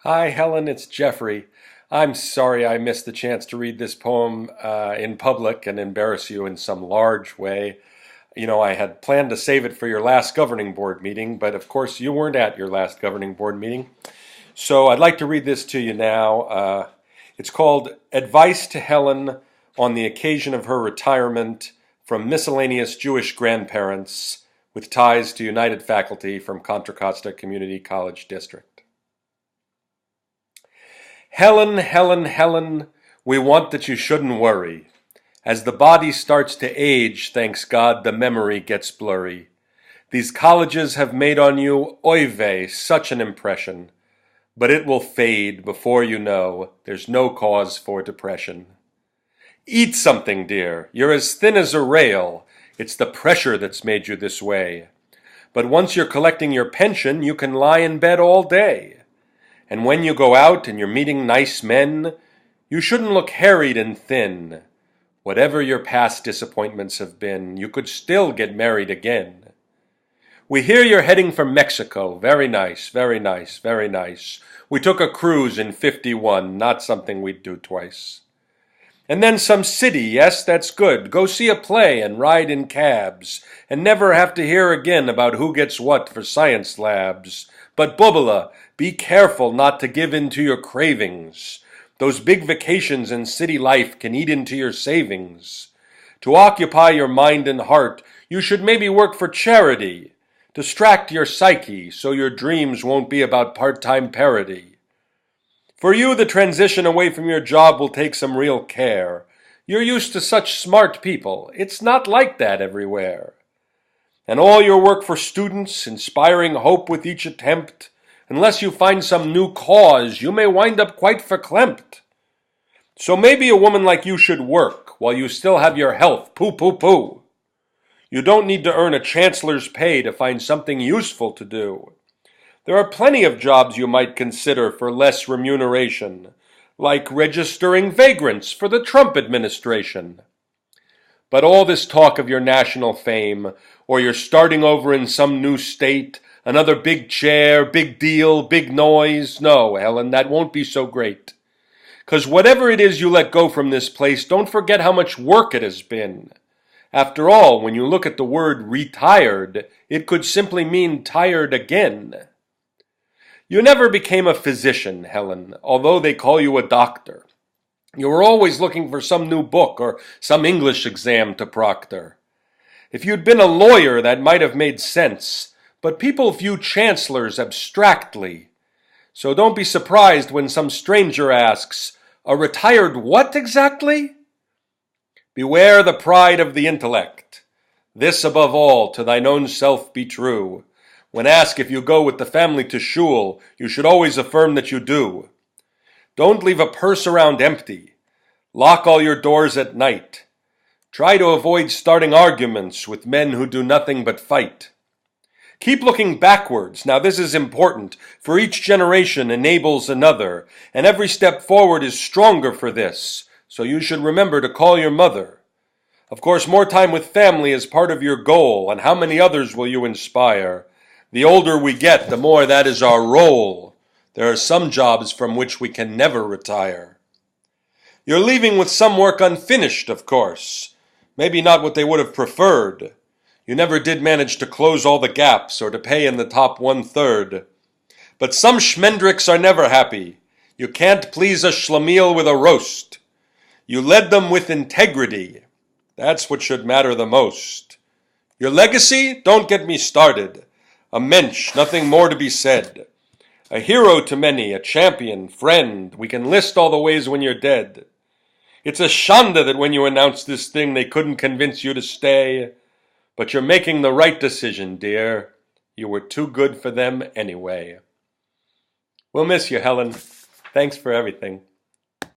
Hi, Helen, it's Jeffrey. I'm sorry I missed the chance to read this poem in public and embarrass you in some large way. I had planned to save it for your last governing board meeting, but of course you weren't at your last governing board meeting. So I'd like to read this to you now. It's called Advice to Helen on the Occasion of Her Retirement from Miscellaneous Jewish Grandparents with Ties to United Faculty from Contra Costa Community College District. Helen, Helen, Helen, we want that you shouldn't worry. As the body starts to age, thanks God, the memory gets blurry. These colleges have made on you, oy vey, such an impression. But it will fade before you know there's no cause for depression. Eat something, dear. You're as thin as a rail. It's the pressure that's made you this way. But once you're collecting your pension, you can lie in bed all day. And when you go out and you're meeting nice men, you shouldn't look harried and thin. Whatever your past disappointments have been, you could still get married again. We hear you're heading for Mexico. Very nice, very nice, very nice. We took a cruise in '51, not something we'd do twice. And then some city, yes, that's good. Go see a play and ride in cabs, and never have to hear again about who gets what for science labs. But Bubala, be careful not to give in to your cravings. Those big vacations in city life can eat into your savings. To occupy your mind and heart, you should maybe work for charity. Distract your psyche so your dreams won't be about part-time parody. For you, the transition away from your job will take some real care. You're used to such smart people. It's not like that everywhere. And all your work for students, inspiring hope with each attempt, unless you find some new cause, you may wind up quite verklempt. So maybe a woman like you should work while you still have your health. Pooh, pooh, pooh. You don't need to earn a chancellor's pay to find something useful to do. There are plenty of jobs you might consider for less remuneration, like registering vagrants for the Trump administration. But all this talk of your national fame, or you're starting over in some new state, another big chair, big deal, big noise, no, Helen, that won't be so great. 'Cause whatever it is you let go from this place, don't forget how much work it has been. After all, when you look at the word retired, it could simply mean tired again. You never became a physician, Helen, although they call you a doctor. You were always looking for some new book or some English exam to proctor. If you'd been a lawyer, that might have made sense, but people view chancellors abstractly. So don't be surprised when some stranger asks, "A retired what exactly?" Beware the pride of the intellect. This above all, to thine own self be true. When asked if you go with the family to shul, you should always affirm that you do. Don't leave a purse around empty. Lock all your doors at night. Try to avoid starting arguments with men who do nothing but fight. Keep looking backwards. Now this is important, for each generation enables another, and every step forward is stronger for this, so you should remember to call your mother. Of course, more time with family is part of your goal, and how many others will you inspire? The older we get, the more that is our role. There are some jobs from which we can never retire. You're leaving with some work unfinished, of course. Maybe not what they would have preferred. You never did manage to close all the gaps or to pay in the top 1/3. But some schmendricks are never happy. You can't please a schlemiel with a roast. You led them with integrity. That's what should matter the most. Your legacy? Don't get me started. A mensch, nothing more to be said. A hero to many, a champion, friend. We can list all the ways when you're dead. It's a shanda that when you announced this thing they couldn't convince you to stay. But you're making the right decision, dear. You were too good for them anyway. We'll miss you, Helen. Thanks for everything.